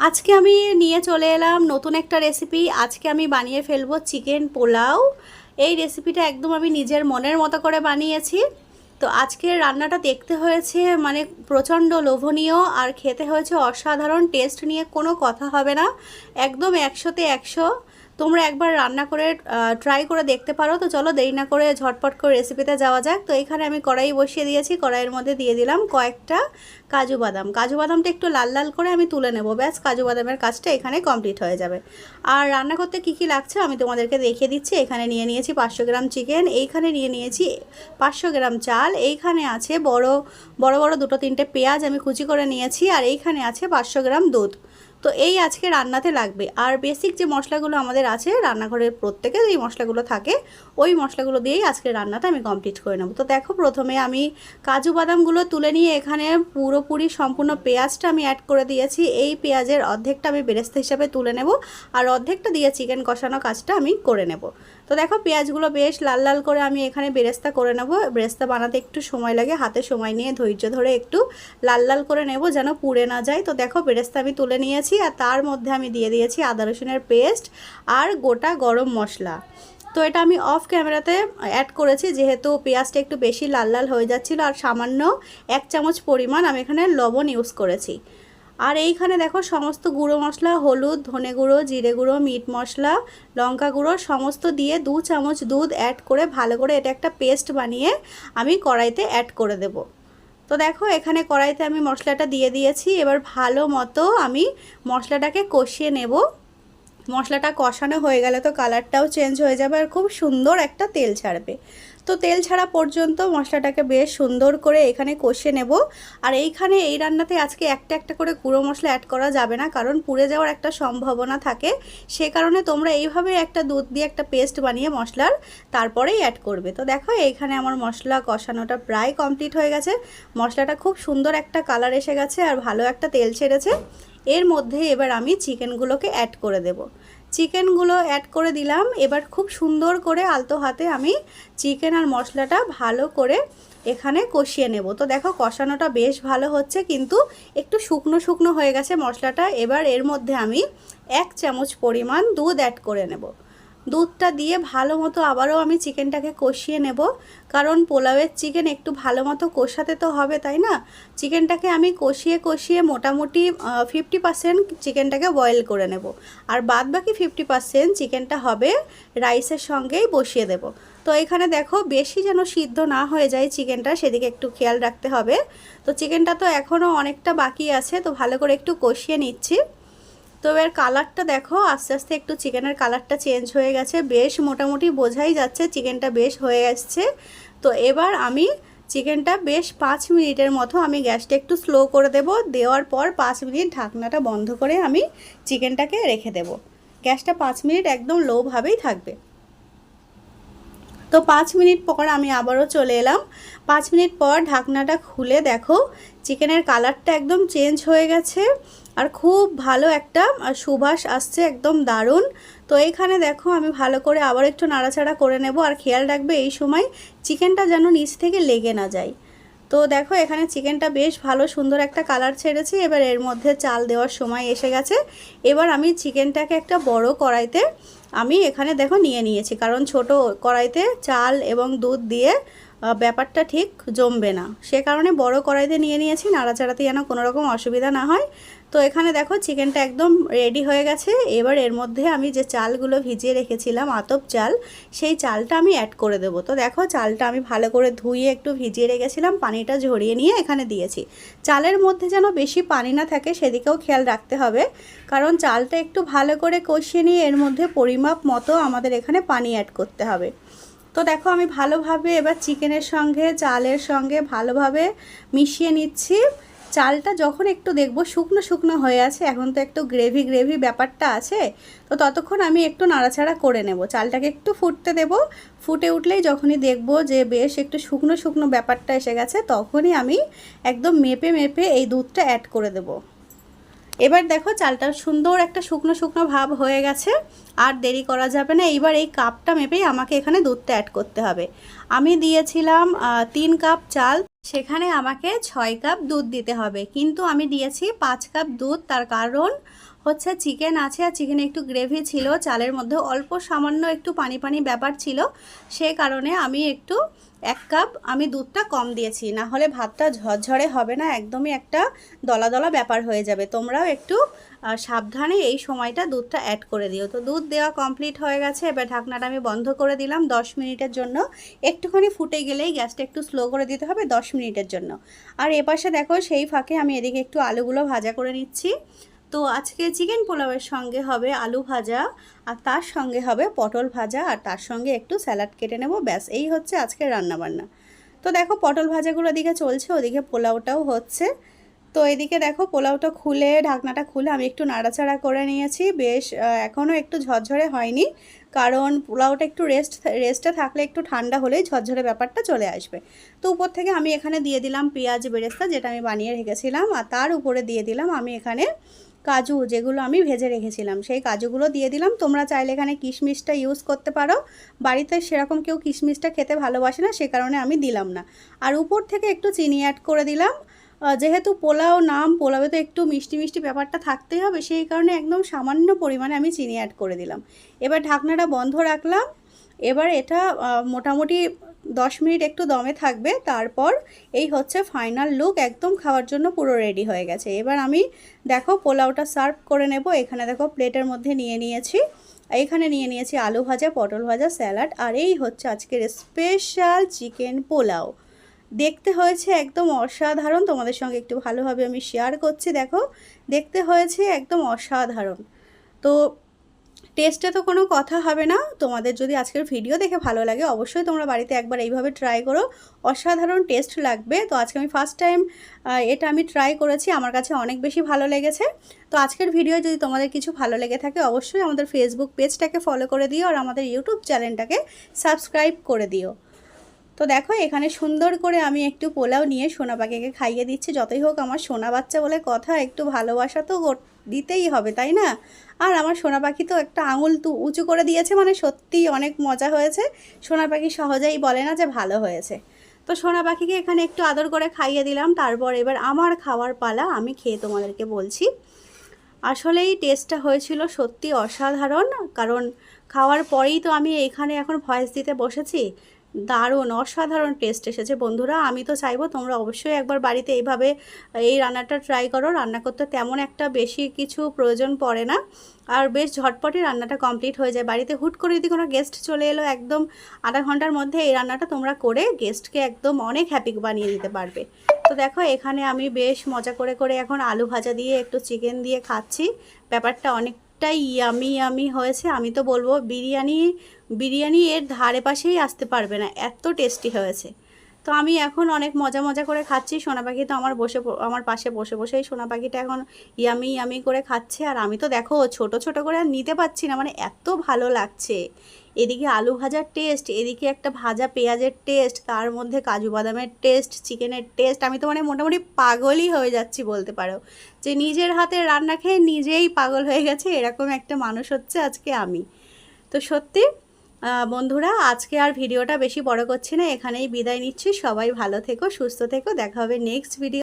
আজকে আমি নিয়ে চলে এলাম নতুন একটা রেসিপি। আজকে আমি বানিয়ে ফেলবো চিকেন পোলাও। এই রেসিপিটা একদম আমি নিজের মনের মতো করে বানিয়েছি। তো আজকের রান্নাটা দেখতে হয়েছে মানে প্রচণ্ড লোভনীয়, আর খেতে হয়েছে অসাধারণ। টেস্ট নিয়ে কোনো কথা হবে না, একদম 100তে 100। তোমরা একবার রান্না করে ট্রাই করে দেখতে পারো। তো চলো দেরি না করে ঝটপট করে রেসিপিতে যাওয়া যাক। তো এখানে আমি কড়াই বসিয়ে দিয়েছি, কড়াইয়ের মধ্যে দিয়ে দিলাম কয়েকটা কাজু বাদাম। কাজু বাদামটা একটু লাল লাল করে আমি তুলে নেব, ব্যাস কাজু বাদামের কাজটা এখানে কমপ্লিট হয়ে যাবে। আর রান্না করতে কি কি লাগছে আমি তোমাদেরকে দেখিয়ে দিচ্ছি। এখানে নিয়ে নিয়েছি 500 গ্রাম চিকেন, এইখানে নিয়ে নিয়েছি 500 গ্রাম চাল, এইখানে আছে বড় বড় দুটো তিনটে পেঁয়াজ আমি কুচি করে নিয়েছি, আর এইখানে আছে 500 গ্রাম দুধ। তো এই আজকে রান্নাতে লাগবে। আর বেসিক যে মশলাগুলো আমাদের আছে রান্নাঘরের প্রত্যেকের এই মশলাগুলো থাকে, ওই মশলাগুলো দিয়েই আজকে রান্নাটা আমি কমপ্লিট করে নেব। তো দেখো প্রথমে আমি কাজু বাদামগুলো তুলে নিয়ে এখানে পুরোপুরি সম্পূর্ণ পেঁয়াজটা আমি অ্যাড করে দিয়েছি। এই পেঁয়াজের অর্ধেকটা আমি বেরেস্তা হিসাবে তুলে নেব, আর অর্ধেকটা দিয়ে চিকেন কষানো কাজটা আমি করে নেব। তো দেখো পেঁয়াজগুলো বেশ লাল লাল করে আমি এখানে বেরেস্তা করে নেব। বেরেস্তা বানাতে একটু সময় লাগে, হাতে সময় নিয়ে ধৈর্য ধরে একটু লাল লাল করে নেব যেন পুড়ে না যায়। তো দেখো বেরেস্তা আমি তুলে নিয়েছি, আর তার মধ্যে আমি দিয়ে দিয়েছি আদা রসুনের পেস্ট আর গোটা গরম মশলা। তো এটা আমি অফ ক্যামেরাতে অ্যাড করেছি, যেহেতু পেঁয়াজটা একটু বেশি লাল লাল হয়ে যাচ্ছিলো। আর সামান্য 1 চামচ পরিমাণ আমি এখানে লবণ ইউজ করেছি। আর এইখানে দেখো সমস্ত গুঁড়ো মশলা, হলুদ, ধনে গুঁড়ো, জিরে গুঁড়ো, মিট মশলা, লঙ্কা গুঁড়ো সমস্ত দিয়ে 2 চামচ দুধ অ্যাড করে ভালো করে এটা একটা পেস্ট বানিয়ে আমি কড়াইতে অ্যাড করে দেব। তো দেখো এখানে কড়াইতে আমি মশলাটা দিয়ে দিয়েছি। এবার ভালো মতো আমি মশলাটাকে কষিয়ে নেব। মশলাটা কষানো হয়ে গেলে তো কালারটাও চেঞ্জ হয়ে যাবে, আর খুব সুন্দর একটা তেল ছাড়বে। তো তেল ছাড়া পর্যন্ত মশলাটাকে বেশ সুন্দর করে এখানে কষিয়ে নেব। আর এইখানে এই রান্নাতে আজকে একটা একটা করে গুঁড়ো মশলা অ্যাড করা যাবে না, কারণ পুড়ে যাওয়ার একটা সম্ভাবনা থাকে। সে কারণে তোমরা এইভাবে একটা দুধ দিয়ে একটা পেস্ট বানিয়ে মশলার তারপরেই অ্যাড করবে। তো দেখো এইখানে আমার মশলা কষানোটা প্রায় কমপ্লিট হয়ে গেছে। মশলাটা খুব সুন্দর একটা কালার এসে গেছে, আর ভালো একটা তেল ছেড়েছে। এর মধ্যে এবার আমি চিকেনগুলোকে অ্যাড করে দেব। চিকেনগুলো অ্যাড করে দিলাম। এবার খুব সুন্দর করে আলতো হাতে আমি চিকেন আর মশলাটা ভালো করে এখানে কষিয়ে নেব। তো দেখো কষানোটা বেশ ভালো হচ্ছে, কিন্তু একটু শুকনো শুকনো হয়ে গেছে মশলাটা। এবার এর মধ্যে আমি 1 চামচ পরিমাণ দুধ অ্যাড করে নেব। দুধটা দিয়ে ভালো মতো আবারও আমি চিকেনটাকে কষিয়ে নেব, কারণ পোলাওয়ের চিকেন একটু ভালো মতো কষাতে তো হবে, তাই না? চিকেনটাকে আমি কষিয়ে কষিয়ে মোটামুটি 50% চিকেনটাকে বয়েল করে নেব, আর বাদ বাকি 50% চিকেনটা হবে রাইসের সঙ্গেই বসিয়ে দেব। তো এখানে দেখো বেশি যেন সিদ্ধ না হয়ে যায় চিকেনটা, সেদিকে একটু খেয়াল রাখতে হবে। তো চিকেনটা তো এখনও অনেকটা বাকি আছে, তো ভালো করে একটু কষিয়ে নিচ্ছি। তো এর কালারটা দেখো আস্তে আস্তে একটু চিকেনের কালারটা চেঞ্জ হয়ে গেছে, বেশ মোটামুটি বোঝাই যাচ্ছে চিকেনটা বেশ হয়ে আসছে। তো এবার আমি চিকেনটা বেশ 5 মিনিটের মতো আমি গ্যাসটা একটু স্লো করে দেব। দেওয়ার পর 5 মিনিট ঢাকনাটা বন্ধ করে আমি চিকেনটাকে রেখে দেব। গ্যাসটা 5 মিনিট একদম লোভাবেই থাকবে। তো 5 মিনিট পর আমি আবারও চলে এলাম। 5 মিনিট পর ঢাকনাটা খুলে দেখো চিকেনের কালারটা একদম চেঞ্জ হয়ে গেছে, আর খুব ভালো একটা সুবাস আসছে, একদম দারুণ। তো এইখানে দেখো আমি ভালো করে আবার একটু নাড়াচাড়া করে নেব, আর খেয়াল রাখবে এই সময় চিকেনটা যেন নিচ থেকে লেগে না যায়। তো দেখো এখানে চিকেনটা বেশ ভালো সুন্দর একটা কালার ছেড়েছে। এবার এর মধ্যে চাল দেওয়ার সময় এসে গেছে। এবার আমি চিকেনটাকে একটা বড় কড়াইতে আমি এখানে দেখো নিয়ে নিয়েছি, কারণ ছোট কড়াইতে চাল এবং দুধ দিয়ে ব্যাপারটা ঠিক জমবে না, সে কারণে বড় কড়াইতে নিয়ে নিয়েছি, নাড়াচাড়াতে যেন কোনো রকম অসুবিধা না হয়। তো এখানে দেখো চিকেনটা একদম রেডি হয়ে গেছে। এবার এর মধ্যে আমি যে চালগুলো ভিজিয়ে রেখেছিলাম আতপ চাল, সেই চালটা আমি অ্যাড করে দেবো। তো দেখো চালটা আমি ভালো করে ধুয়ে একটু ভিজিয়ে রেখেছিলাম, পানিটা ঝরিয়ে নিয়ে এখানে দিয়েছি। চালের মধ্যে যেন বেশি পানি না থাকে সেদিকেও খেয়াল রাখতে হবে, কারণ চালটা একটু ভালো করে কষিয়ে নিয়ে এর মধ্যে পরিমাপ মতো আমাদের এখানে পানি অ্যাড করতে হবে। তো দেখো আমি ভালোভাবে এবার চিকেনের সঙ্গে চালের সঙ্গে ভালোভাবে মিশিয়ে নিচ্ছি। চালটা যখন একটু দেখবো শুকনো শুকনো হয়ে আছে, এখন তো একটু গ্রেভি গ্রেভি ব্যাপারটা আছে, তো ততক্ষণ আমি একটু নাড়াচাড়া করে নেব। চালটাকে একটু ফুটতে দেব। ফুটে উঠলেই যখনই দেখবো যে বেশ একটু শুকনো শুকনো ব্যাপারটা এসে গেছে, তখনই আমি একদম মেপে মেপে এই দুধটা অ্যাড করে দেব। এবার দেখো চালটা সুন্দর একটা শুকনো শুকনো ভাব হয়ে গেছে, আর দেরি করা যাবে না। এইবার এই কাপটা মেপেই আমাকে এখানে দুধটা অ্যাড করতে হবে। আমি দিয়েছিলাম 3 কাপ চাল। সেখানে আমাকে 6 কাপ দুধ দিতে হবে, কিন্তু আমি দিয়েছি 5 কাপ দুধ। তার কারণ হচ্ছে চিকেন আছে আর চিকেনে একটু গ্রেভি ছিল, চালের মধ্যে অল্প সামান্য একটু পানি পানি ব্যাপার ছিল, সে কারণে আমি একটু 1 কাপ আমি দুধটা কম দিয়েছি। না হলে ভাতটা ঝরঝরে হবে না, একদমই একটা দলা দলা ব্যাপার হয়ে যাবে। তোমরাও একটু সাবধানে এই সময়টা দুধটা অ্যাড করে দিও। তো দুধ দেওয়া কমপ্লিট হয়ে গেছে, এবার ঢাকনাটা আমি বন্ধ করে দিলাম 10 মিনিটের জন্য। একটুখানি ফুটে গেলেই গ্যাসটা একটু স্লো করে দিতে হবে 10 মিনিটের জন্য। আর এপাশে দেখো সেই ফাঁকে আমি এদিকে একটু আলুগুলো ভাজা করে নিচ্ছি। তো আজকে চিকেন পোলাওয়ের সঙ্গে হবে আলু ভাজা, আর তার সঙ্গে হবে পটল ভাজা, আর তার সঙ্গে একটু স্যালাড কেটে নেব, ব্যাস এই হচ্ছে আজকের রান্নাবান্না। তো দেখো পটল ভাজাগুলো এদিকে চলছে, ওদিকে পোলাওটাও হচ্ছে। তো এদিকে দেখো পোলাওটা খুলে ঢাকনাটা খুলে আমি একটু নাড়াচাড়া করে নিয়েছি। বেশ এখনও একটু ঝরঝরে হয়নি, কারণ পোলাওটা একটু রেস্টে থাকলে একটু ঠান্ডা হলেই ঝরঝরে ব্যাপারটা চলে আসবে। তো উপর থেকে আমি এখানে দিয়ে দিলাম পেঁয়াজ বেরেস্তা, যেটা আমি বানিয়ে রেখেছিলাম, আর তার উপরে দিয়ে দিলাম আমি এখানে কাজু, যেগুলো আমি ভেজে রেখেছিলাম সেই কাজুগুলো দিয়ে দিলাম। তোমরা চাইলে এখানে কিশমিশটা ইউজ করতে পারো, বাড়িতে সেরকম কেউ কিশমিশটা খেতে ভালোবাসে না, সে কারণে আমি দিলাম না। আর উপর থেকে একটু চিনি অ্যাড করে দিলাম, যেহেতু পোলাও নাম, পোলাওয়ে তো একটু মিষ্টি মিষ্টি ব্যাপারটা থাকতেই হবে, সেই কারণে একদম সামান্য পরিমাণে আমি চিনি অ্যাড করে দিলাম। এবার ঢাকনাটা বন্ধ রাখলাম। এবার এটা মোটামুটি 10 মিনিট একটু দমে থাকবে, তারপর এই হচ্ছে ফাইনাল লুক, একদম খাওয়ার জন্য পুরো রেডি হয়ে গেছে। এবার আমি দেখো পোলাওটা সার্ভ করে নেব। এখানে দেখো প্লেটের মধ্যে নিয়ে নিয়েছি, এখানে নিয়ে নিয়েছি আলু ভাজা, পটল ভাজা, স্যালাড, আর এই হচ্ছে আজকের স্পেশাল চিকেন পোলাও। দেখতে হয়েছে একদম অসাধারণ, তোমাদের সঙ্গে একটু ভালোভাবে আমি শেয়ার করছি। দেখো দেখতে হয়েছে একদম অসাধারণ। তো টেস্টে তো কোনো কথা হবে না, তোমাদের যদি আজকের ভিডিও দেখে ভালো লাগে অবশ্যই তোমরা বাড়িতে একবার এইভাবে ট্রাই করো, অসাধারণ টেস্ট লাগবে। তো আজকে আমি ফার্স্ট টাইম এটা আমি ট্রাই করেছি, আমার কাছে অনেক বেশি ভালো লেগেছে। তো আজকের ভিডিও যদি তোমাদের কিছু ভালো লেগে থাকে অবশ্যই আমাদের ফেসবুক পেজটাকে ফলো করে দিও, আর আমাদের ইউটিউব চ্যানেলটাকে সাবস্ক্রাইব করে দিও। তো দেখো এখানে সুন্দর করে আমি একটু পোলাও নিয়ে সোনা পাখিকে খাইয়ে দিচ্ছি। যতই হোক আমার সোনা বাচ্চা বলে কথা, একটু ভালোবাসা তো দিতেই হবে, তাই না? আর আমার সোনা পাখি তো একটা আঙুল তো উঁচু করে দিয়েছে, মানে সত্যিই অনেক মজা হয়েছে। সোনা পাখি সহজেই বলে না যে ভালো হয়েছে। তো সোনা পাখিকে এখানে একটু আদর করে খাইয়ে দিলাম, তারপর এবার আমার খাওয়ার পালা, আমি খেয়ে তোমাদেরকে বলছি। আসলেই টেস্টটা হয়েছিল সত্যি অসাধারণ, কারণ খাওয়ার পরেই তো আমি এখানে এখন ভয়েস দিতে বসেছি। দারুণ অসাধারণ টেস্ট এসেছে বন্ধুরা। আমি তো চাইবো তোমরা অবশ্যই একবার বাড়িতে এইভাবে এই রান্নাটা ট্রাই করো। রান্না করতে তেমন একটা বেশি কিছু প্রয়োজন পড়ে না, আর বেশ ঝটপটে রান্নাটা কমপ্লিট হয়ে যায়। বাড়িতে হুট করে যদি কোনো গেস্ট চলে এলো, একদম আধা ঘন্টার মধ্যে এই রান্নাটা তোমরা করে গেস্টকে একদম অনেক হ্যাপি বানিয়ে দিতে পারবে। তো দেখো এখানে আমি বেশ মজা করে করে এখন আলু ভাজা দিয়ে একটু চিকেন দিয়ে খাচ্ছি। ব্যাপারটা অনেকটাই ইয়ামি ইয়ামি হয়েছে। আমি তো বলবো বিরিয়ানি এর ধারে পাশেই আসতে পারবে না, এত টেস্টি হয়েছে। তো আমি এখন অনেক মজা মজা করে খাচ্ছি। সোনা পাখি তো আমার পাশে বসে বসেই সোনা পাখিটা এখন ইয়ামি ইয়ামি করে খাচ্ছে, আর আমি তো দেখো ছোট ছোট করে আর নিতে পারছি না, মানে এত ভালো লাগছে। এদিকে আলু ভাজার টেস্ট, এদিকে একটা ভাজা পেঁয়াজের টেস্ট, তার মধ্যে কাজু বাদামের টেস্ট, চিকেনের টেস্ট। আমি তো মানে মোটামুটি পাগলই হয়ে যাচ্ছি বলতে পারো, যে নিজের হাতে রান্না খেয়ে নিজেই পাগল হয়ে গেছে, এরকম একটা মানুষ হচ্ছে আজকে আমি। তো সত্যি বন্ধুরা আজকে আর ভিডিওটা বেশি বড় করছি না, এখানেই বিদায় নিচ্ছি। সবাই ভালো থেকো, সুস্থ থেকো, দেখা হবে নেক্সট ভিডিও।